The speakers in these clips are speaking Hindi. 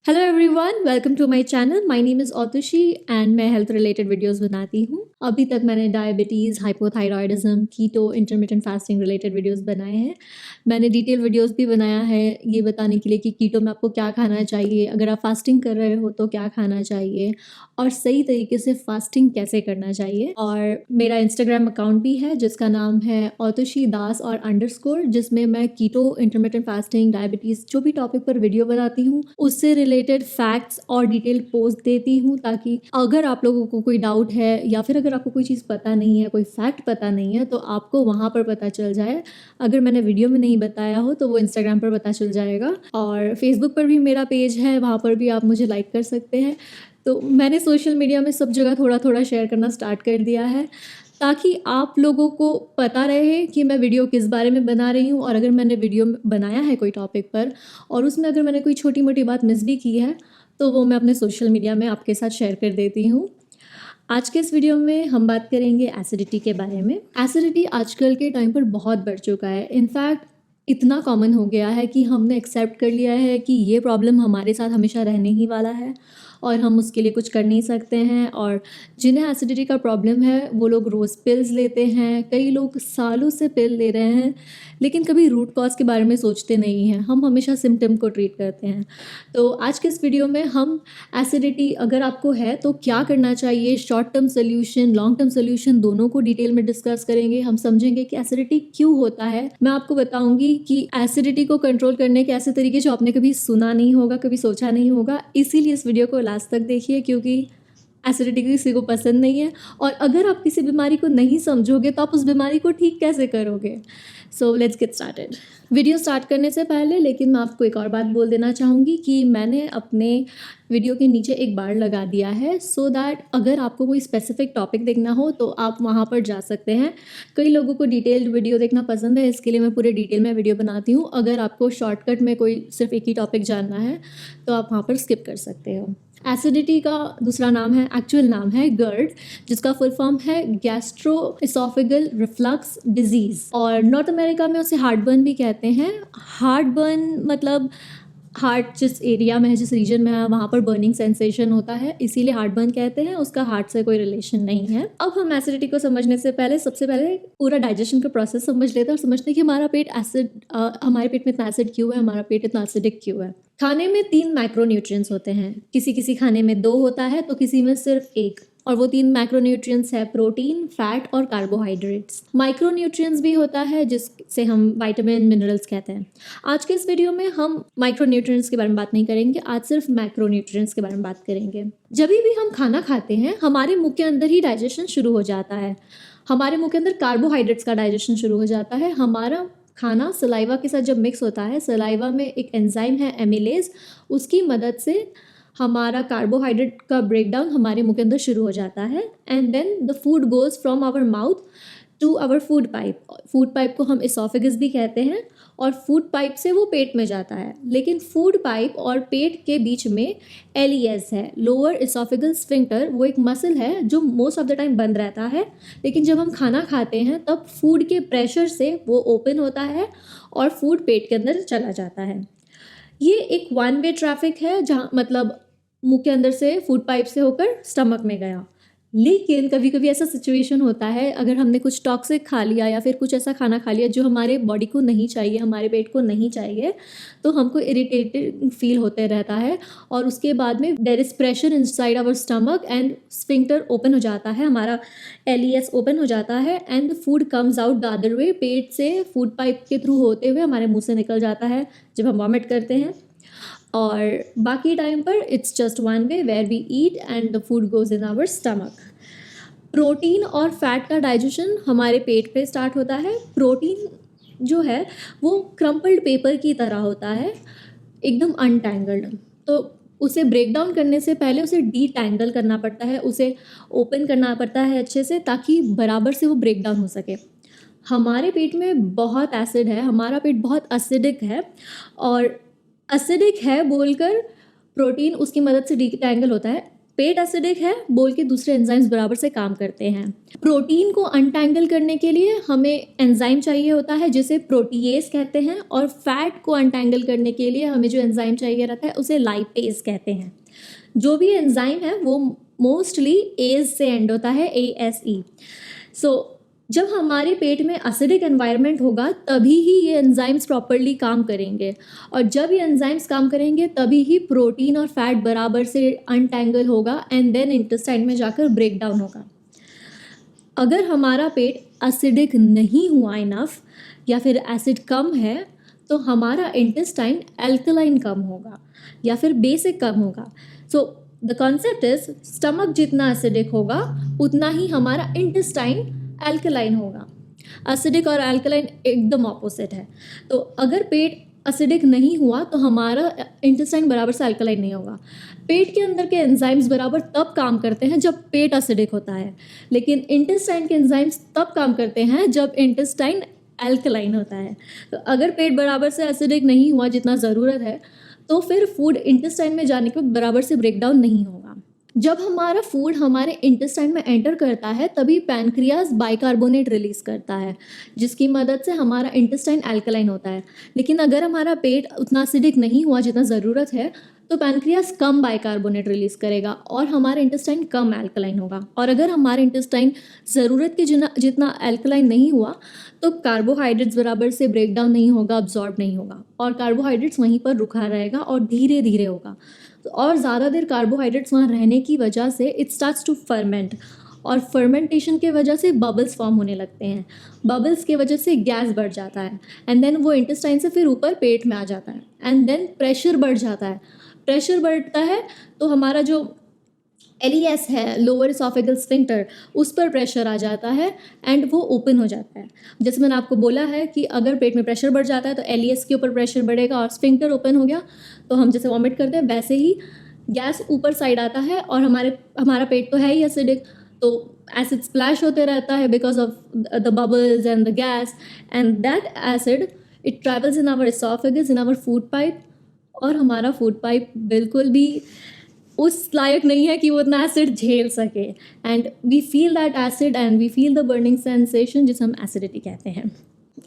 Hello everyone, welcome to my channel. My name is Autushi and मैं हेल्थ रिलेटेड वीडियोस बनाती हूँ। अभी तक मैंने diabetes, hypothyroidism, keto, intermittent fasting related videos बनाए हैं। मैंने डिटेल वीडियोस भी बनाया है ये बताने के लिए कि कीटो में आपको क्या खाना चाहिए, अगर आप फास्टिंग कर रहे हो तो क्या खाना चाहिए और सही तरीके से फास्टिंग कैसे करना चाहिए। और मेरा इंस्टाग्राम अकाउंट भी है जिसका नाम है औतुशी दास और अंडरस्कोर, जिसमें मैं कीटो, इंटरमिटेंट फास्टिंग, डायबिटीज़ जो भी टॉपिक पर वीडियो बनाती हूँ उससे रिलेटेड फैक्ट्स और डिटेल पोस्ट देती हूँ, ताकि अगर आप लोगों को कोई डाउट है या फिर अगर आपको कोई चीज़ पता नहीं है, कोई फैक्ट पता नहीं है, तो आपको वहाँ पर पता चल जाए। अगर मैंने वीडियो में नहीं बताया हो तो वो इंस्टाग्राम पर पता चल जाएगा। और फेसबुक पर भी मेरा पेज है, वहाँ पर भी आप मुझे लाइक कर सकते हैं। तो मैंने सोशल मीडिया में सब जगह थोड़ा थोड़ा शेयर करना स्टार्ट कर दिया है, ताकि आप लोगों को पता रहे कि मैं वीडियो किस बारे में बना रही हूँ। और अगर मैंने वीडियो बनाया है कोई टॉपिक पर और उसमें अगर मैंने कोई छोटी मोटी बात मिस भी की है तो वो मैं अपने सोशल मीडिया में आपके साथ शेयर कर देती हूँ। आज के इस वीडियो में हम बात करेंगे एसिडिटी के बारे में। एसिडिटी आजकल के टाइम पर बहुत बढ़ चुका है। इनफैक्ट इतना कॉमन हो गया है कि हमने एक्सेप्ट कर लिया है कि ये प्रॉब्लम हमारे साथ हमेशा रहने ही वाला है और हम उसके लिए कुछ कर नहीं सकते हैं। और जिन्हें एसिडिटी का प्रॉब्लम है वो लोग रोज़ पिल्स लेते हैं, कई लोग सालों से पिल ले रहे हैं, लेकिन कभी रूट कॉज के बारे में सोचते नहीं हैं। हम हमेशा सिम्टम को ट्रीट करते हैं। तो आज के इस वीडियो में हम एसिडिटी अगर आपको है तो क्या करना चाहिए, short term solution, long term solution, दोनों को डिटेल में डिस्कस करेंगे। हम समझेंगे कि एसिडिटी क्यों होता है। मैं आपको बताऊंगी कि एसिडिटी को कंट्रोल करने के ऐसे तरीके जो आपने कभी सुना नहीं होगा, कभी सोचा नहीं होगा। इसीलिए इस वीडियो को लास्ट तक देखिए, क्योंकि एसिडिटी किसी को पसंद नहीं है। और अगर आप किसी बीमारी को नहीं समझोगे तो आप उस बीमारी को ठीक कैसे करोगे। So let's get started. Video start करने से पहले लेकिन मैं आपको एक और बात बोल देना चाहूँगी कि मैंने अपने वीडियो के नीचे एक बार लगा दिया है, सो दैट अगर आपको कोई स्पेसिफिक टॉपिक देखना हो तो आप वहाँ पर जा सकते हैं। कई लोगों को डिटेल्ड वीडियो देखना पसंद है, इसके लिए मैं पूरे डिटेल में वीडियो बनाती हूँ। अगर आपको शॉर्टकट में कोई सिर्फ एक ही टॉपिक जानना है तो आप वहाँ पर स्किप कर सकते हो। एसिडिटी का दूसरा नाम है, एक्चुअल नाम है GERD, जिसका फुल फॉर्म है गैस्ट्रो एसोफेगल रिफ्लक्स डिजीज़, और नॉर्थ अमेरिका में उसे हार्टबर्न भी कहते हैं। हार्टबर्न मतलब हार्ट जिस एरिया में है, जिस रीजन में है, वहाँ पर बर्निंग सेंसेशन होता है, इसीलिए हार्टबर्न कहते हैं। उसका हार्ट से कोई रिलेशन नहीं है। अब हम एसिडिटी को समझने से पहले सबसे पहले पूरा डाइजेशन का प्रोसेस समझ लेते हैं और समझते हैं कि हमारा पेट हमारे पेट में इतना एसिड क्यों है, हमारा पेट इतना एसिडिक क्यों है। खाने में 3 मैक्रोन्यूट्रिएंट्स होते हैं, किसी किसी खाने में 2 होता है तो किसी में सिर्फ 1। और वो 3 मैक्रोन्यूट्रिएंट्स है प्रोटीन, फैट और कार्बोहाइड्रेट्स। माइक्रोन्यूट्रिएंट्स भी होता है जिससे हम विटामिन, मिनरल्स कहते हैं। आज के इस वीडियो में हम माइक्रोन्यूट्रिएंट्स के बारे में बात नहीं करेंगे, आज सिर्फ मैक्रोन्यूट्रिएंट्स के बारे में बात करेंगे। जब भी हम खाना खाते हैं हमारे मुंह के अंदर ही डाइजेशन शुरू हो जाता है। हमारे मुंह के अंदर कार्बोहाइड्रेट्स का डाइजेशन शुरू हो जाता है। हमारा खाना सलाइवा के साथ जब मिक्स होता है, सलाइवा में एक एंजाइम है एमिलेज, उसकी मदद से हमारा कार्बोहाइड्रेट का ब्रेकडाउन हमारे मुंह के अंदर शुरू हो जाता है। And then the food goes from our mouth to our food pipe. Food pipe को हम एसोफेगस भी कहते हैं, और फूड पाइप से वो पेट में जाता है। लेकिन फूड पाइप और पेट के बीच में LES है, लोअर एसोफेगल स्फिंक्टर। वो एक मसल है जो मोस्ट ऑफ द टाइम बंद रहता है, लेकिन जब हम खाना खाते हैं तब फूड के प्रेशर से वो ओपन होता है और फूड पेट के अंदर चला जाता है। ये एक 1 वे ट्रैफिक है, जहाँ मतलब मुंह के अंदर से फूड पाइप से होकर स्टमक में गया। लेकिन कभी कभी ऐसा सिचुएशन होता है, अगर हमने कुछ टॉक्सिक खा लिया या फिर कुछ ऐसा खाना खा लिया जो हमारे बॉडी को नहीं चाहिए, हमारे पेट को नहीं चाहिए, तो हमको इरिटेटेड फील होते रहता है। और उसके बाद में there is pressure inside our stomach and sphincter open हो जाता है, हमारा LES ओपन हो जाता है and the food comes out the other way. पेट से फूड पाइप के थ्रू होते हुए हमारे मुंह से निकल जाता है जब हम वॉमिट करते हैं। और बाकी टाइम पर it's just 1 way where we eat and the food goes in our stomach. Protein और फैट का डाइजेशन हमारे पेट पे स्टार्ट होता है। प्रोटीन जो है वो क्रम्पल्ड पेपर की तरह होता है, एकदम अनटैंगल्ड। तो उसे ब्रेक डाउन करने से पहले उसे डीटैंगल करना पड़ता है, उसे ओपन करना पड़ता है अच्छे से, ताकि बराबर से वो ब्रेक डाउन हो सके। हमारे पेट में बहुत एसिड है, हमारा पेट बहुत एसिडिक है, और एसिडिक है बोलकर प्रोटीन उसकी मदद से डीटैंगल होता है। पेट एसिडिक है बोल के दूसरे एंजाइम्स बराबर से काम करते हैं। प्रोटीन को अनटैंगल करने के लिए हमें एंजाइम चाहिए होता है जिसे प्रोटीएज कहते हैं, और फैट को अनटैंगल करने के लिए हमें जो एंजाइम चाहिए रहता है उसे लाइपेज कहते हैं। जो भी एंजाइम है वो मोस्टली एज से एंड होता है, ASE। सो जब हमारे पेट में एसिडिक एनवायरनमेंट होगा तभी ही ये एंजाइम्स प्रॉपरली काम करेंगे, और जब ये एंजाइम्स काम करेंगे तभी ही प्रोटीन और फैट बराबर से अनटैंगल होगा एंड देन इंटेस्टाइन में जाकर ब्रेक डाउन होगा। अगर हमारा पेट एसिडिक नहीं हुआ इनफ या फिर एसिड कम है तो हमारा इंटेस्टाइन एल्कलाइन कम होगा या फिर बेसिक कम होगा। So the concept is stomach जितना एसिडिक होगा उतना ही हमारा इंटेस्टाइन एल्कलाइन होगा। एसिडिक और एल्कलाइन एकदम ऑपोजिट है। तो अगर पेट एसिडिक नहीं हुआ तो हमारा इंटेस्टाइन बराबर से एल्कलाइन नहीं होगा। पेट के अंदर के एंजाइम्स बराबर तब काम करते हैं जब पेट एसिडिक होता है, लेकिन इंटेस्टाइन के एंजाइम्स तब काम करते हैं जब इंटेस्टाइन एल्कलाइन होता है। तो अगर पेट बराबर से एसिडिक नहीं हुआ जितना ज़रूरत है तो फिर फूड इंटेस्टाइन में जाने के बराबर से ब्रेकडाउन नहीं होगा। जब हमारा फूड हमारे इंटेस्टाइन में एंटर करता है तभी पैनक्रियाज बाइकार्बोनेट रिलीज़ करता है जिसकी मदद से हमारा इंटेस्टाइन एल्कलाइन होता है। लेकिन अगर हमारा पेट उतना एसिडिक नहीं हुआ जितना ज़रूरत है तो पैनक्रियाज कम बाइकार्बोनेट रिलीज़ करेगा और हमारा इंटेस्टाइन कम एल्कलाइन होगा। और अगर हमारा इंटेस्टाइन ज़रूरत के जितना एल्कलाइन नहीं हुआ तो कार्बोहाइड्रेट्स बराबर से ब्रेक डाउन नहीं होगा, अब्जॉर्ब नहीं होगा, और कार्बोहाइड्रेट्स वहीं पर रुका रहेगा और धीरे धीरे होगा। और ज़्यादा देर कार्बोहाइड्रेट्स वहाँ रहने की वजह से इट स्टार्ट्स टू फर्मेंट, और फर्मेंटेशन के वजह से बबल्स फॉर्म होने लगते हैं। बबल्स की वजह से गैस बढ़ जाता है एंड देन वो इंटेस्टाइन से फिर ऊपर पेट में आ जाता है एंड देन प्रेशर बढ़ जाता है। प्रेशर बढ़ता है तो हमारा जो LES है, लोअर इसोफेगल स्फिंक्टर, उस पर प्रेशर आ जाता है एंड वो ओपन हो जाता है। जैसे मैंने आपको बोला है कि अगर पेट में प्रेशर बढ़ जाता है तो LES के ऊपर प्रेशर बढ़ेगा और स्फिंक्टर ओपन हो गया तो हम जैसे वॉमिट करते हैं वैसे ही गैस ऊपर साइड आता है। और हमारा पेट तो है ही एसिडिक, तो एसिड स्प्लैश होते रहता है because of the bubbles and the gas, and that acid it travels in our oesophagus, in our food pipe, और हमारा फूड पाइप बिल्कुल भी उस लायक नहीं है कि वो इतना एसिड झेल सके, and we feel that acid and we feel the burning sensation जिसे हम एसिडिटी कहते हैं।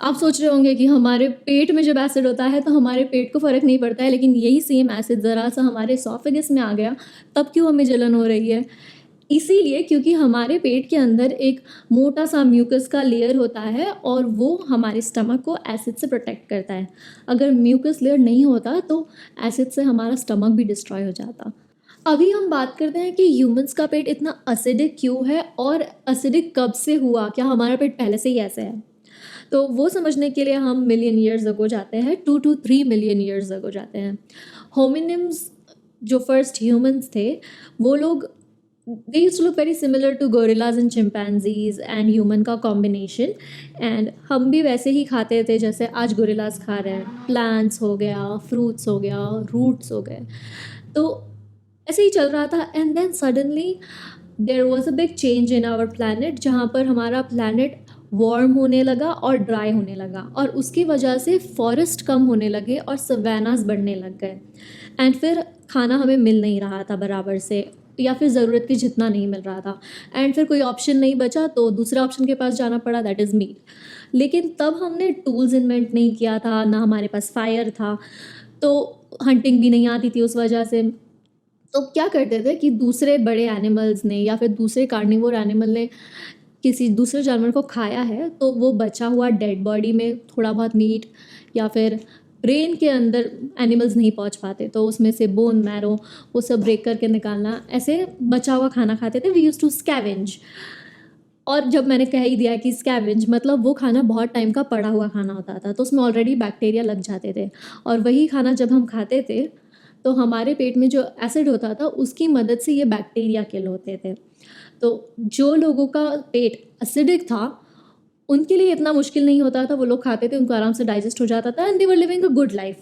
आप सोच रहे होंगे कि हमारे पेट में जब एसिड होता है तो हमारे पेट को फ़र्क नहीं पड़ता है, लेकिन यही सेम एसिड ज़रा सा हमारे इसोफेगस में आ गया तब क्यों हमें जलन हो रही है? इसीलिए क्योंकि हमारे पेट के अंदर एक मोटा सा म्यूकस का लेयर होता है और वो हमारे स्टमक को एसिड से प्रोटेक्ट करता है। अगर म्यूकस लेयर नहीं होता तो एसिड से हमारा स्टमक भी डिस्ट्रॉय हो जाता। अभी हम बात करते हैं कि ह्यूमंस का पेट इतना एसिडिक क्यों है और एसिडिक कब से हुआ, क्या हमारा पेट पहले से ही ऐसे है? तो वो समझने के लिए हम मिलियन ईयर्स अगो जाते हैं, 2 to 3 मिलियन ईयर्स अगो जाते हैं। होमिनिम्स जो फर्स्ट ह्यूमंस थे वो लोग they used to look very similar to gorillas and chimpanzees and human का combination, and हम भी वैसे ही खाते थे जैसे आज गोरिल्लास खा रहे हैं। प्लांट्स हो गया, फ्रूट्स हो गया, रूट्स हो गए, तो ऐसे ही चल रहा था। And then suddenly there was a big change in our planet, जहाँ पर हमारा प्लैनेट वार्म होने लगा और ड्राई होने लगा, और उसकी वजह से फॉरेस्ट कम होने लगे और सवानास बढ़ने लग गए। एंड फिर खाना हमें मिल नहीं रहा था बराबर से, या फिर ज़रूरत के जितना नहीं मिल रहा था, एंड फिर कोई ऑप्शन नहीं बचा तो दूसरे ऑप्शन के पास जाना पड़ा, दैट इज़ मीट। लेकिन तब हमने टूल्स इन्वेंट नहीं किया था, ना हमारे पास फायर था, तो हंटिंग भी नहीं आती थी उस वजह से। तो क्या करते थे कि दूसरे बड़े एनिमल्स ने या फिर दूसरे कार्निवोर एनिमल ने किसी दूसरे जानवर को खाया है तो वो बचा हुआ डेड बॉडी में थोड़ा बहुत मीट, या फिर ब्रेन के अंदर एनिमल्स नहीं पहुंच पाते तो उसमें से बोन मैरो वो सब ब्रेक करके निकालना, ऐसे बचा हुआ खाना खाते थे। We use to scavenge. और जब मैंने कह ही दिया कि स्कैवेंज मतलब वो खाना बहुत टाइम का पड़ा हुआ खाना होता था तो उसमें ऑलरेडी बैक्टीरिया लग जाते थे, और वही खाना जब हम खाते थे तो हमारे पेट में जो एसिड होता था उसकी मदद से ये बैक्टीरिया किल होते थे। तो जो लोगों का पेट एसिडिक था उनके लिए इतना मुश्किल नहीं होता था, वो लोग खाते थे, उनको आराम से डाइजेस्ट हो जाता था, and they were living a good life.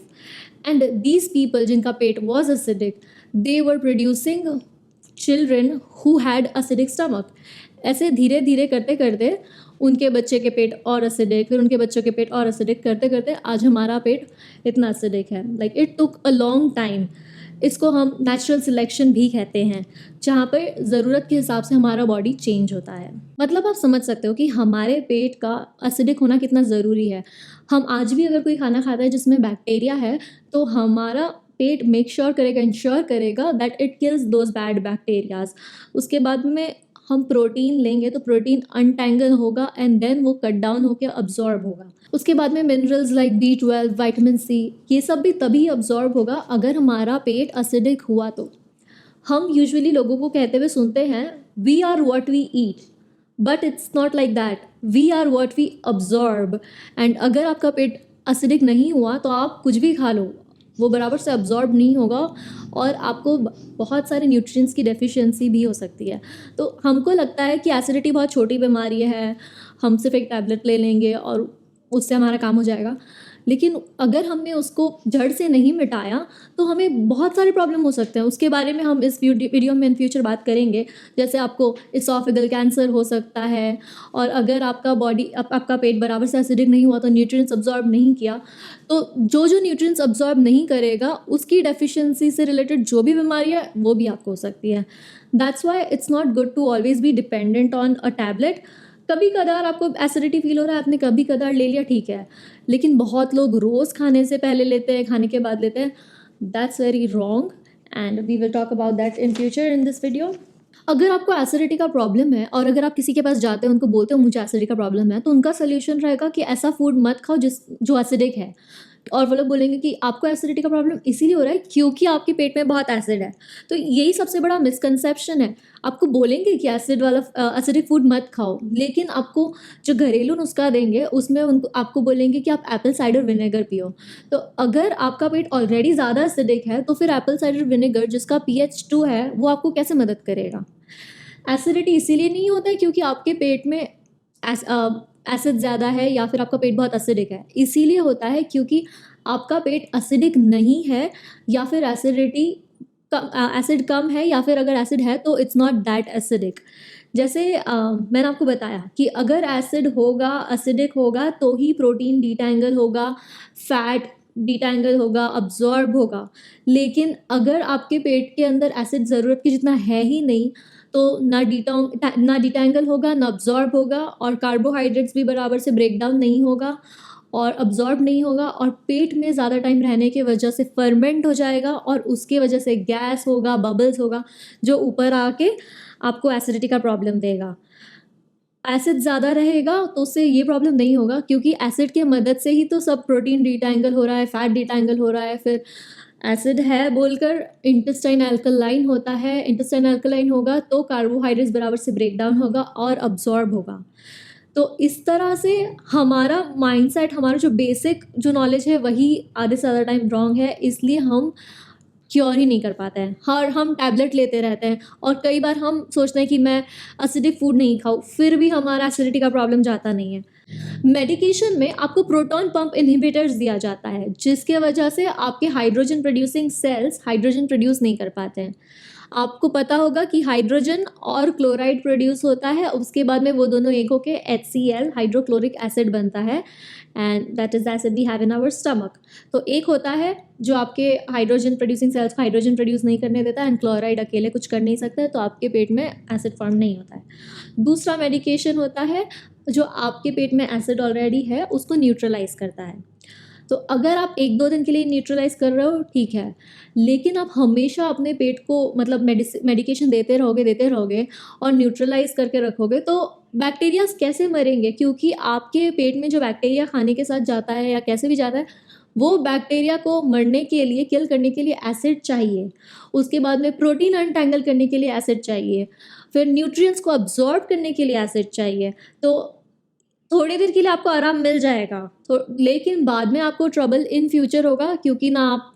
And these people जिनका पेट was acidic, they were producing children who had acidic stomach. ऐसे धीरे धीरे करते करते उनके बच्चे के पेट और एसिडिक, फिर उनके बच्चों के पेट और एसिडिक करते करते आज हमारा पेट इतना एसिडिक है। Like it took a long time इसको हम नेचुरल सिलेक्शन भी कहते हैं, जहाँ पर ज़रूरत के हिसाब से हमारा बॉडी चेंज होता है। मतलब आप समझ सकते हो कि हमारे पेट का एसिडिक होना कितना ज़रूरी है। हम आज भी अगर कोई खाना खाता है जिसमें बैक्टीरिया है, तो हमारा पेट मेक श्योर करेगा, इंश्योर करेगा that it kills those bad bacterias. उसके बाद में हम प्रोटीन लेंगे तो प्रोटीन अनटैंगल होगा एंड देन वो कट डाउन होकर अब्जॉर्ब होगा। उसके बाद में minerals like B12, vitamin C, ये सब भी तभी अब्जॉर्ब होगा अगर हमारा पेट एसिडिक हुआ तो। हम यूजुअली लोगों को कहते हुए सुनते हैं we are what we eat, but it's not like that, we are what we absorb. And अगर आपका पेट एसिडिक नहीं हुआ तो आप कुछ भी खा लो, वो बराबर से अब्जॉर्ब नहीं होगा और आपको बहुत सारे न्यूट्रिएंट्स की डेफिशिएंसी भी हो सकती है। तो हमको लगता है कि एसिडिटी बहुत छोटी बीमारी है, हम सिर्फ एक टैबलेट ले लेंगे और उससे हमारा काम हो जाएगा। लेकिन अगर हमने उसको जड़ से नहीं मिटाया तो हमें बहुत सारे प्रॉब्लम हो सकते हैं। उसके बारे में हम इस वीडियो में इन फ्यूचर बात करेंगे। जैसे आपको इसोफेगल कैंसर हो सकता है, और अगर आपका आपका पेट बराबर से एसिडिक नहीं हुआ तो न्यूट्रिएंट्स अब्जॉर्ब नहीं किया, तो जो न्यूट्रिएंट्स अब्जॉर्ब नहीं करेगा उसकी डेफिशिएंसी से रिलेटेड जो भी बीमारी है वो भी आपको हो सकती है। That's why it's not good to always be dependent on a tablet. कभी कदार आपको एसिडिटी फील हो रहा है, आपने कभी कदार ले लिया, ठीक है, लेकिन बहुत लोग रोज़ खाने से पहले लेते हैं, खाने के बाद लेते हैं। That's very wrong and we will talk about that in future in this video. अगर आपको एसिडिटी का प्रॉब्लम है और अगर आप किसी के पास जाते हैं, उनको बोलते हो मुझे एसिडिटी का प्रॉब्लम है, तो उनका सोल्यूशन रहेगा कि ऐसा फूड मत खाओ जो एसिडिक है। और वो लोग बोलेंगे कि आपको एसिडिटी का प्रॉब्लम इसीलिए हो रहा है क्योंकि आपके पेट में बहुत एसिड है। तो यही सबसे बड़ा मिसकंसेप्शन है। आपको बोलेंगे कि एसिडिक फूड मत खाओ, लेकिन आपको जो घरेलू नुस्खा देंगे उसमें उनको आपको बोलेंगे कि आप एप्पल साइडर विनेगर पियो। तो अगर आपका पेट ऑलरेडी ज़्यादा एसिडिक है तो फिर एप्पल साइडर विनेगर जिसका pH 2 है वो आपको कैसे मदद करेगा। एसिडिटी इसीलिए नहीं होता है क्योंकि आपके पेट में एसिड ज़्यादा है या फिर आपका पेट बहुत एसिडिक है, इसीलिए होता है क्योंकि आपका पेट एसिडिक नहीं है या फिर एसिड कम है, या फिर अगर एसिड है तो इट्स नॉट दैट एसिडिक। जैसे मैंने आपको बताया कि अगर एसिड होगा, एसिडिक होगा तो ही प्रोटीन डिटैंगल होगा, फैट डिटैंगल होगा, अब्जॉर्ब होगा। लेकिन अगर आपके पेट के अंदर एसिड ज़रूरत के जितना है ही नहीं तो ना डिटैंगल होगा, ना अब्जॉर्ब होगा, और कार्बोहाइड्रेट्स भी बराबर से ब्रेक डाउन नहीं होगा और अब्जॉर्ब नहीं होगा, और पेट में ज़्यादा टाइम रहने की वजह से फर्मेंट हो जाएगा और उसके वजह से गैस होगा, बबल्स होगा, जो ऊपर आके आपको एसिडिटी का प्रॉब्लम देगा। एसिड ज़्यादा रहेगा तो उससे ये प्रॉब्लम नहीं होगा क्योंकि एसिड की मदद से ही तो सब प्रोटीन डिटैंगल हो रहा है, फैट डिटैंगल हो रहा है। फिर एसिड है बोलकर इंटेस्टाइन अल्कलाइन होता है, इंटेस्टाइन अल्कलाइन होगा तो कार्बोहाइड्रेट्स बराबर से ब्रेक डाउन होगा और अब्जॉर्ब होगा। तो इस तरह से हमारा माइंडसेट, हमारा जो बेसिक जो नॉलेज है वही आधे से ज़्यादा टाइम रॉन्ग है, इसलिए हम क्योर ही नहीं कर पाते हैं। हर हम टैबलेट लेते रहते हैं और कई बार हम सोचते हैं कि मैं एसिडिक फूड नहीं खाऊं, फिर भी हमारा एसिडिटी का प्रॉब्लम जाता नहीं है। मेडिकेशन में आपको प्रोटॉन पंप इनहिबिटर्स दिया जाता है जिसके वजह से आपके hydrogen producing sales hydrogen produce नहीं कर पाते हैं। आपको पता होगा कि हाइड्रोजन और क्लोराइड प्रोड्यूस होता है, उसके बाद में वो दोनों एक होके HCl हाइड्रोक्लोरिक एसिड बनता है, and that is the acid we have in our stomach. तो एक होता है जो आपके हाइड्रोजन प्रोड्यूसिंग सेल्स को हाइड्रोजन प्रोड्यूस नहीं करने देता, एंड क्लोराइड अकेले कुछ कर नहीं सकता है, तो आपके पेट में एसिड फॉर्म नहीं होता है। दूसरा मेडिकेशन होता है जो आपके पेट में एसिड ऑलरेडी है उसको न्यूट्रलाइज करता है। तो अगर आप 1-2 दिन के लिए न्यूट्रलाइज कर रहे हो ठीक है, लेकिन आप हमेशा अपने पेट को मतलब मेडिकेशन देते रहोगे और न्यूट्रलाइज करके रखोगे तो बैक्टीरिया कैसे मरेंगे, क्योंकि आपके पेट में जो बैक्टीरिया खाने के साथ जाता है या कैसे भी जाता है वो बैक्टीरिया को मरने के लिए, किल करने के लिए एसिड चाहिए। उसके बाद में प्रोटीन अनटैंगल करने के लिए एसिड चाहिए, फिर न्यूट्रिएंट्स को अब्जॉर्ब करने के लिए एसिड चाहिए। तो थोड़ी देर के लिए आपको आराम मिल जाएगा लेकिन बाद में आपको ट्रबल इन फ्यूचर होगा क्योंकि ना आप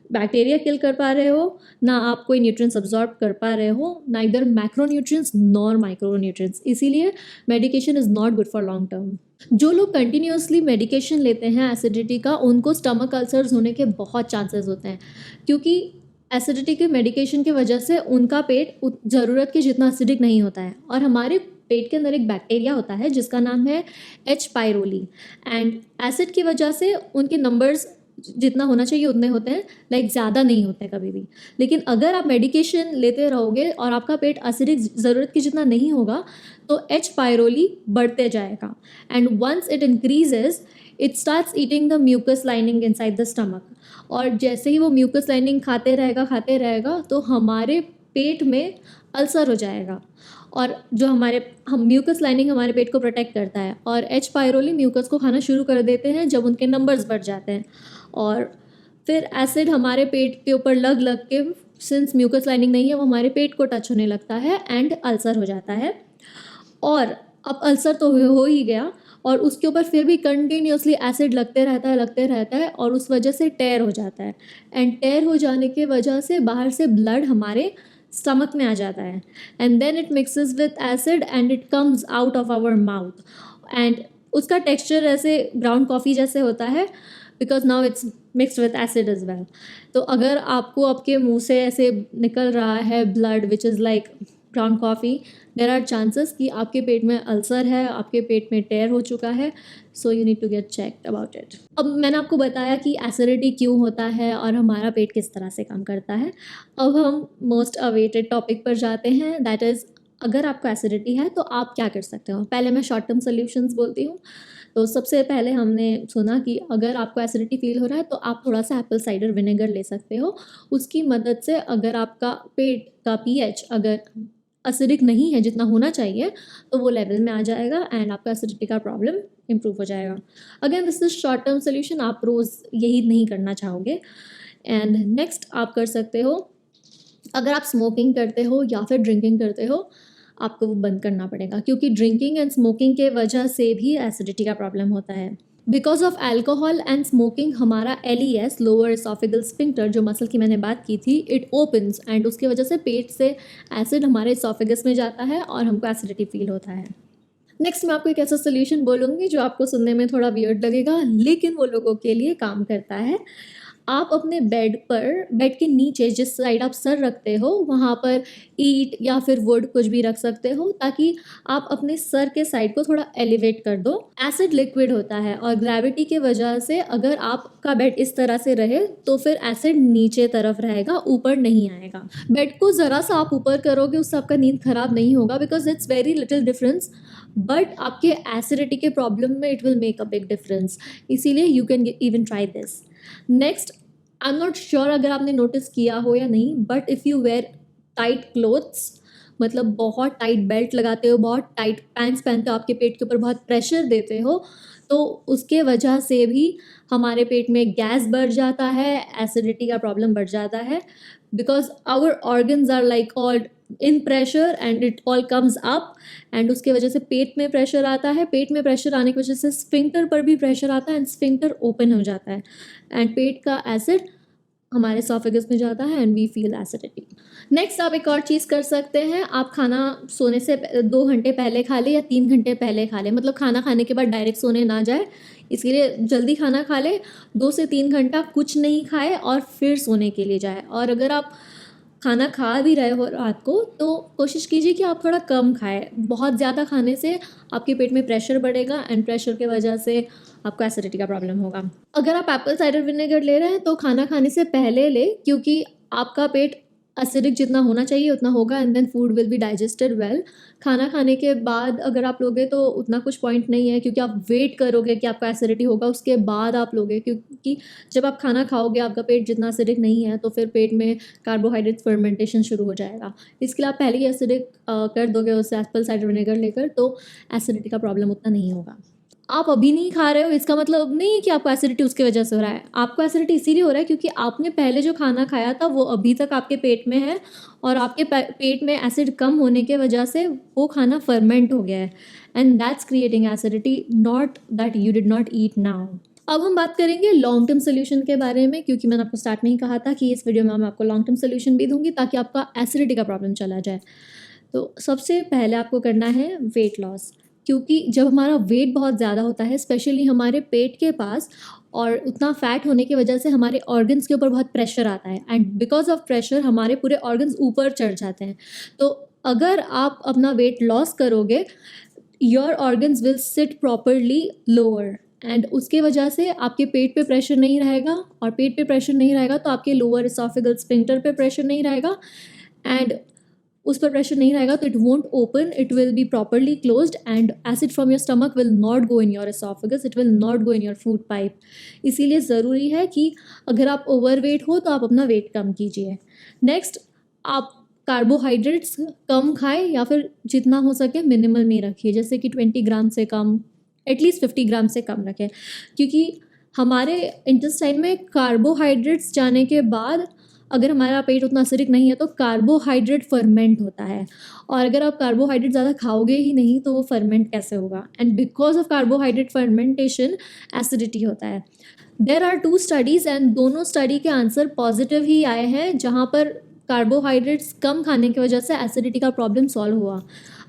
बैक्टीरिया किल कर पा रहे हो, ना आप कोई न्यूट्रिएंट्स अब्जॉर्ब कर पा रहे हो, ना इधर मैक्रोन्यूट्रिएंट्स नॉर माइक्रोन्यूट्रिएंट्स। इसीलिए medication is not good for long term. जो लोग कंटिन्यूसली मेडिकेशन लेते हैं एसिडिटी का, उनको स्टमक अल्सर्स होने के बहुत चांसेस होते हैं क्योंकि एसिडिटी के मेडिकेशन की वजह से उनका पेट ज़रूरत के जितना एसिडिक नहीं होता है। और हमारे पेट के अंदर एक बैक्टीरिया होता है जिसका नाम है H. पायरोली, एंड एसिड की वजह से उनके नंबर्स जितना होना चाहिए उतने होते हैं, लाइक ज़्यादा नहीं होते हैं कभी भी। लेकिन अगर आप मेडिकेशन लेते रहोगे और आपका पेट एसिडिक ज़रूरत की जितना नहीं होगा तो एच पायरोली बढ़ते जाएगा, and once it increases it starts eating the mucus lining inside the stomach. और जैसे ही वो म्यूकस लाइनिंग खाते रहेगा तो हमारे पेट में अल्सर हो जाएगा। और जो हम म्यूकस लाइनिंग हमारे पेट को प्रोटेक्ट करता है, और एच पायरोली म्यूकस को खाना शुरू कर देते हैं जब उनके नंबर्स बढ़ जाते हैं, और फिर एसिड हमारे पेट के ऊपर लग के, सिंस म्यूकस लाइनिंग नहीं है, वो हमारे पेट को टच होने लगता है एंड अल्सर हो जाता है। और अब अल्सर तो हो ही गया, और उसके ऊपर फिर भी कंटिन्यूसली एसिड लगते रहता है और उस वजह से टेयर हो जाता है, एंड टेयर हो जाने के वजह से बाहर से ब्लड हमारे स्टमक में आ जाता है, and then it mixes with acid and it comes out of our mouth, and उसका टेक्सचर ऐसे ग्राउंड कॉफ़ी जैसे होता है, because now it's mixed with acid as well. तो अगर आपको आपके मुंह से ऐसे निकल रहा है blood which is like ground coffee, there are chances कि आपके पेट में अल्सर है, आपके पेट में टेयर हो चुका है, so you need to get checked about it. अब मैंने आपको बताया कि एसिडिटी क्यों होता है और हमारा पेट किस तरह से काम करता है। अब हम मोस्ट अवेटेड टॉपिक पर जाते हैं, दैट इज़ अगर आपको एसिडिटी है तो आप क्या कर सकते हो। पहले मैं शॉर्ट टर्म सोल्यूशंस बोलती हूँ। तो सबसे पहले हमने सुना कि अगर आपको एसिडिटी फील हो रहा है तो आप थोड़ा सा एप्पल साइडर विनेगर ले सकते हो। उसकी मदद से अगर आपका पेट का पीएच अगर एसिडिक नहीं है जितना होना चाहिए तो वो लेवल में आ जाएगा एंड आपका एसिडिटी का प्रॉब्लम इम्प्रूव हो जाएगा। Again this is short term solution, आप रोज़ यही नहीं करना चाहोगे। एंड नेक्स्ट आप कर सकते हो, अगर आप स्मोकिंग करते हो या फिर ड्रिंकिंग करते हो, आपको वो बंद करना पड़ेगा, क्योंकि ड्रिंकिंग एंड स्मोकिंग के वजह से भी एसिडिटी का प्रॉब्लम होता है। Because of alcohol and smoking हमारा LES लोअर एसोफेगल स्फिंक्टर, जो मसल की मैंने बात की थी, इट ओपन्स एंड उसकी वजह से पेट से एसिड हमारे एसोफेगस में जाता है और हमको एसिडिटी फील होता है। नेक्स्ट मैं आपको एक ऐसा सोल्यूशन बोलूँगी जो आपको सुनने में थोड़ा वियर्ड लगेगा, लेकिन वो लोगों के लिए काम करता है। आप अपने बेड के नीचे जिस साइड आप सर रखते हो वहाँ पर ईंट या फिर वुड कुछ भी रख सकते हो, ताकि आप अपने सर के साइड को थोड़ा एलिवेट कर दो। एसिड लिक्विड होता है और ग्रेविटी के वजह से अगर आपका बेड इस तरह से रहे तो फिर एसिड नीचे तरफ रहेगा, ऊपर नहीं आएगा। बेड को ज़रा सा आप ऊपर करोगे उससे आपका नींद खराब नहीं होगा, because it's very little difference, but आपके एसिडिटी के प्रॉब्लम में it will make a big difference. इसीलिए you can even try this. Next, I am not sure अगर आपने नोटिस किया हो या नहीं, but if you wear tight clothes, मतलब बहुत टाइट बेल्ट लगाते हो, बहुत टाइट पैंट्स पहनते हो, आपके पेट के ऊपर बहुत प्रेशर देते हो, तो उसके वजह से भी हमारे पेट में गैस बढ़ जाता है, एसिडिटी का प्रॉब्लम बढ़ जाता है, because our organs are like all in pressure and it all comes up, and उसके वजह से पेट में प्रेशर आता है। पेट में प्रेशर आने की वजह से स्फिंक्टर पर भी प्रेशर आता है एंड स्फिंक्टर ओपन हो जाता है एंड पेट का एसिड हमारे एसोफेगस में जाता है and we feel acidity. Next आप एक और चीज़ कर सकते हैं, आप खाना सोने से 2 घंटे पहले खा ले या 3 घंटे पहले खा ले, मतलब खाना खाने के बाद डायरेक्ट सोने ना जाए, इसलिए जल्दी खाना खा ले, 2 से 3 घंटा कुछ नहीं खाए और फिर सोने के लिए जाए। और अगर आप खाना खा भी रहे हो रात को तो कोशिश कीजिए कि आप थोड़ा कम खाएं। बहुत ज़्यादा खाने से आपके पेट में प्रेशर बढ़ेगा एंड प्रेशर के वजह से आपको एसिडिटी का प्रॉब्लम होगा। अगर आप एप्पल साइडर विनेगर ले रहे हैं तो खाना खाने से पहले ले, क्योंकि आपका पेट एसिडिक जितना होना चाहिए उतना होगा and then food will be digested well. खाना खाने के बाद अगर आप लोगे तो उतना कुछ पॉइंट नहीं है, क्योंकि आप वेट करोगे कि आपका एसिडिटी होगा उसके बाद आप लोगे, क्योंकि जब आप खाना खाओगे आपका पेट जितना एसिडिक नहीं है तो फिर पेट में कार्बोहाइड्रेट फर्मेंटेशन शुरू हो जाएगा। इसके लिए आप पहले ही एसिडिक कर दोगे उससे एप्पल साइडर विनेगर लेकर, तो एसिडिटी का प्रॉब्लम उतना नहीं होगा। आप अभी नहीं खा रहे हो इसका मतलब नहीं है कि आपको एसिडिटी उसकी वजह से हो रहा है। आपको एसिडिटी इसीलिए हो रहा है क्योंकि आपने पहले जो खाना खाया था वो अभी तक आपके पेट में है और आपके पेट में एसिड कम होने के वजह से वो खाना फर्मेंट हो गया है and that's creating acidity, not that you did not eat now. अब हम बात करेंगे लॉन्ग टर्म सोल्यूशन के बारे में, क्योंकि मैंने आपको स्टार्ट में ही कहा था कि इस वीडियो में मैं आपको लॉन्ग टर्म सोल्यूशन भी दूंगी ताकि आपका एसिडिटी का प्रॉब्लम चला जाए। तो सबसे पहले आपको करना है वेट लॉस, क्योंकि जब हमारा वेट बहुत ज़्यादा होता है स्पेशली हमारे पेट के पास, और उतना फैट होने की वजह से हमारे ऑर्गन्स के ऊपर बहुत प्रेशर आता है एंड बिकॉज ऑफ प्रेशर हमारे पूरे ऑर्गन्स ऊपर चढ़ जाते हैं। तो अगर आप अपना वेट लॉस करोगे your organs will sit properly lower and उसके वजह से आपके पेट पे प्रेशर नहीं रहेगा, और पेट पे प्रेशर नहीं रहेगा तो आपके लोअर एसोफेगल स्फिंक्टर पे प्रेशर नहीं रहेगा, एंड उस पर प्रेशर नहीं रहेगा तो it won't open, it will be properly closed end acid from your stomach will not go in your oesophagus, it will not go in your food pipe. इसीलिए ज़रूरी है कि अगर आप ओवरवेट हो तो आप अपना वेट कम कीजिए। नेक्स्ट, आप कार्बोहाइड्रेट्स कम खाएं या फिर जितना हो सके मिनिमल में रखिए, जैसे कि 20 ग्राम से कम, एटलीस्ट 50 ग्राम से कम रखें, क्योंकि हमारे इंटेस्टाइन में कार्बोहाइड्रेट्स जाने के बाद अगर हमारा पेट उतना एसिडिक नहीं है तो कार्बोहाइड्रेट फर्मेंट होता है, और अगर आप कार्बोहाइड्रेट ज़्यादा खाओगे ही नहीं तो वो फर्मेंट कैसे होगा, and because of carbohydrate fermentation acidity होता है। देर आर 2 स्टडीज़ एंड दोनों स्टडी के आंसर पॉजिटिव ही आए हैं, जहाँ पर कार्बोहाइड्रेट्स कम खाने की वजह से एसिडिटी का प्रॉब्लम सॉल्व हुआ।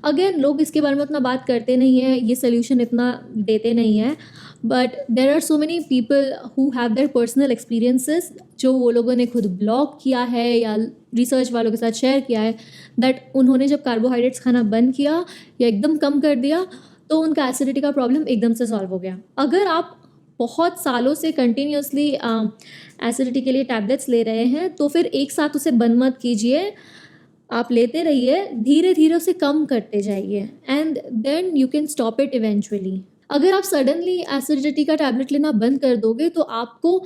अगेन लोग इसके बारे में उतना बात करते नहीं हैं, ये सोल्यूशन इतना देते नहीं हैं, but there are so many people who have their personal experiences जो वो लोगों ने खुद ब्लॉग किया है या रिसर्च वालों के साथ शेयर किया है, दैट उन्होंने जब कार्बोहाइड्रेट्स खाना बंद किया या एकदम कम कर दिया तो उनका एसिडिटी का प्रॉब्लम एकदम से सॉल्व हो गया। अगर आप बहुत सालों से कंटिन्यूसली एसिडिटी के लिए टैबलेट्स ले रहे हैं तो फिर एक साथ उसे बंद मत कीजिए, आप लेते रहिए, धीरे धीरे उसे कम करते जाइए, and then you can stop it eventually. अगर आप सडनली एसिडिटी का टैबलेट लेना बंद कर दोगे तो आपको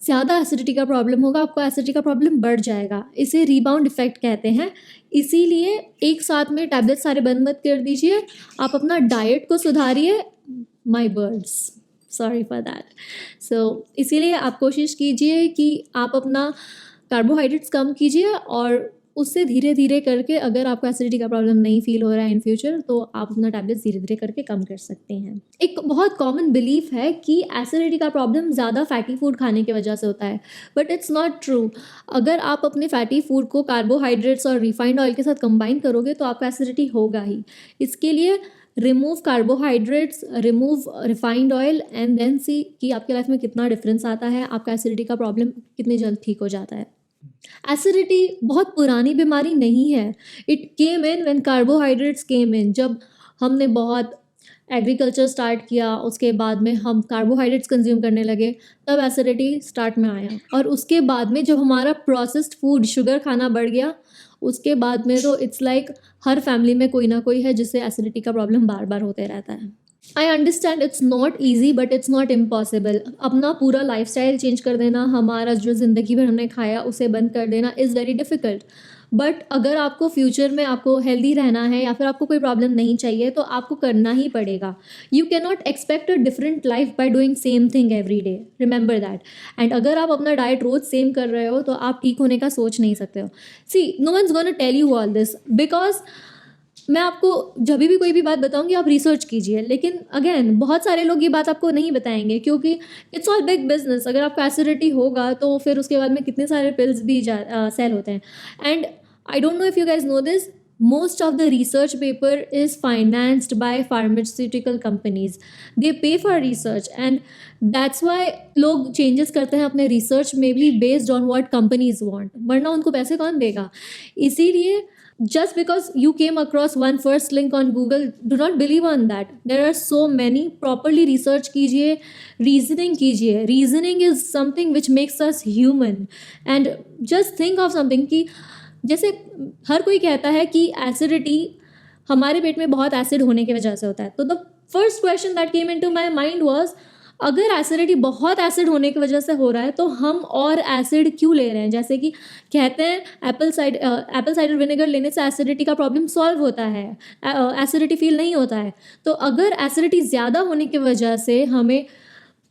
ज़्यादा एसिडिटी का प्रॉब्लम होगा, आपको एसिडिटी का प्रॉब्लम बढ़ जाएगा, इसे रीबाउंड इफेक्ट कहते हैं। इसीलिए एक साथ में टैबलेट सारे बंद मत कर दीजिए, आप अपना डाइट को सुधारिए। माई बर्ड्स, सॉरी फॉर दैट। सो इसीलिए आप कोशिश कीजिए कि आप अपना कार्बोहाइड्रेट्स कम कीजिए, और उससे धीरे धीरे करके अगर आपको एसिडिटी का प्रॉब्लम नहीं फील हो रहा है इन फ्यूचर तो आप अपना टैबलेट्स धीरे धीरे करके कम कर सकते हैं। एक बहुत कॉमन बिलीफ है कि एसिडिटी का प्रॉब्लम ज़्यादा फैटी फूड खाने की वजह से होता है, बट इट्स नॉट ट्रू। अगर आप अपने फैटी फूड को कार्बोहाइड्रेट्स और रिफाइंड ऑयल के साथ कंबाइन करोगे तो आपका एसिडिटी होगा ही। इसके लिए remove carbohydrates, remove refined oil, and then see कि आपके लाइफ में कितना डिफरेंस आता है, आपका एसिडिटी का प्रॉब्लम कितनी जल्द ठीक हो जाता है। एसिडिटी बहुत पुरानी बीमारी नहीं है, it came in when carbohydrates came in. जब हमने बहुत एग्रीकल्चर स्टार्ट किया, उसके बाद में हम कार्बोहाइड्रेट्स कंज्यूम करने लगे, तब एसिडिटी स्टार्ट में आया, और उसके बाद में जब हमारा प्रोसेस्ड फूड, शुगर खाना बढ़ गया, उसके बाद में तो इट्स लाइक हर फैमिली में कोई ना कोई है जिससे एसिडिटी का प्रॉब्लम बार बार होते रहता है। I understand it's not easy but it's not impossible. अपना पूरा लाइफस्टाइल चेंज कर देना, हमारा जो ज़िंदगी भर हमने खाया उसे बंद कर देना इज़ वेरी डिफ़िकल्ट, बट अगर आपको फ्यूचर में आपको हेल्दी रहना है या फिर आपको कोई प्रॉब्लम नहीं चाहिए तो आपको करना ही पड़ेगा। You can not expect a different life by doing same thing every day, remember that. And अगर आप अपना डाइट रोज़ सेम कर रहे हो तो आप ठीक होने का सोच नहीं सकते हो। See, no one's gonna tell you all this, because मैं आपको जब भी कोई भी बात बताऊंगी आप रिसर्च कीजिए, लेकिन अगेन बहुत सारे लोग ये बात आपको नहीं बताएंगे क्योंकि इट्स ऑल बिग बिजनेस। अगर आपको एसिडिटी होगा तो फिर उसके बाद में कितने सारे पिल्स भी सेल होते हैं, and I don't know if you guys know this, most of the research paper is financed by pharmaceutical companies. They pay for research and that's why लोग changes करते हैं अपने research में भी based on what companies want, वरना उनको पैसे कौन देगा। इसीलिए just because you came across one first link on Google, do not believe on that. There are so many. Properly research कीजिए, reasoning कीजिए. Reasoning is something which makes us human. And just think of something कि जैसे हर कोई कहता है कि एसिडिटी हमारे पेट में बहुत एसिड होने की वजह से होता है, तो the first question that came into my mind was, अगर एसिडिटी बहुत एसिड होने की वजह से हो रहा है तो हम और एसिड क्यों ले रहे हैं। जैसे कि कहते हैं एप्पल साइडर विनेगर लेने से एसिडिटी का प्रॉब्लम सॉल्व होता है, एसिडिटी फील नहीं होता है। तो अगर एसिडिटी ज़्यादा होने की वजह से हमें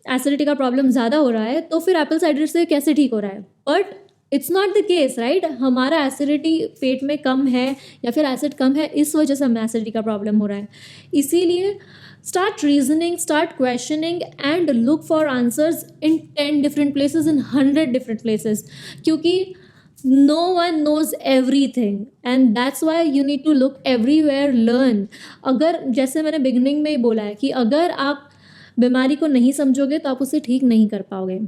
एसिडिटी का प्रॉब्लम ज़्यादा हो रहा है तो फिर एप्पल साइडर से कैसे ठीक हो रहा है। But it's not the case, right. हमारा एसिडिटी पेट में कम है या फिर एसिड कम है, इस वजह से हमें एसिडिटी का प्रॉब्लम हो रहा है। इसीलिए start reasoning, start questioning and look for answers in 10 different places, in 100 different places, क्योंकि no one knows everything and that's why you need to look everywhere, learn. अगर जैसे मैंने बिगनिंग में ही बोला है कि अगर आप बीमारी को नहीं समझोगे तो आप उसे ठीक नहीं कर पाओगे।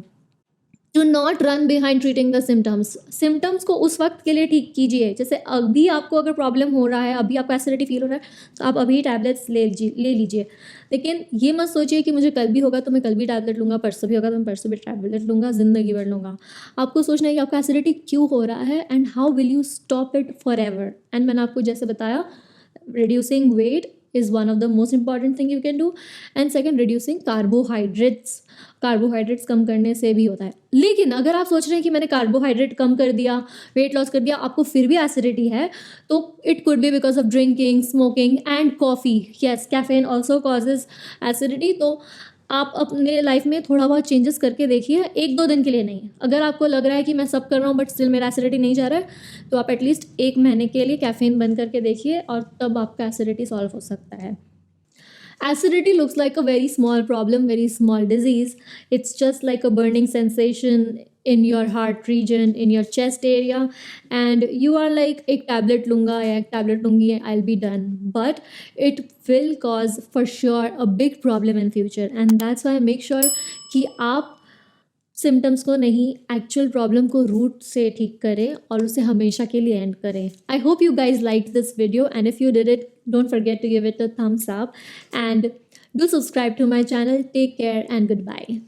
To not run behind treating the symptoms को उस वक्त के लिए ठीक कीजिए। जैसे अभी आपको अगर प्रॉब्लम हो रहा है, अभी आपको एसिडिटी फील हो रहा है, तो आप अभी टैबलेट्स ले लीजिए। लेकिन ये मत सोचिए कि मुझे कल भी होगा तो मैं कल भी टैबलेट लूँगा, परसों भी होगा तो मैं परसों भी टैबलेट लूँगा, ज़िंदगी भर लूँगा। आपको सोचना है कि आपका एसिडिटी क्यों हो रहा है and how will you stop it forever. And मैंने आपको जैसे बताया, reducing weight is one of the most important thing you can do, and second reducing carbohydrates कम करने से भी होता है। लेकिन अगर आप सोच रहे हैं कि मैंने कार्बोहाइड्रेट कम कर दिया, वेट लॉस कर दिया, आपको फिर भी एसिडिटी है, तो it could be because of drinking, smoking and coffee. Yes, caffeine also causes acidity. तो आप अपने लाइफ में थोड़ा बहुत चेंजेस करके देखिए, 1-2 दिन के लिए नहीं। अगर आपको लग रहा है कि मैं सब कर रहा हूँ बट स्टिल मेरा एसिडिटी नहीं जा रहा है, तो आप एटलीस्ट 1 महीने के लिए कैफीन बंद करके देखिए, और तब आपका एसिडिटी सॉल्व हो सकता है। Acidity looks like a very small problem, very small disease. It's just like a burning sensation in your heart region, in your chest area, and you are like, एक tablet लूँगा या एक tablet लूँगी, I'll be done. But it will cause for sure a big problem in future, and that's why make sure कि आप सिम्टम्स को नहीं, एक्चुअल प्रॉब्लम को रूट से ठीक करें और उसे हमेशा के लिए एंड करें। I hope you guys like this video, and if you did it, don't forget to give it a thumbs up and do subscribe to my channel. Take care and good bye.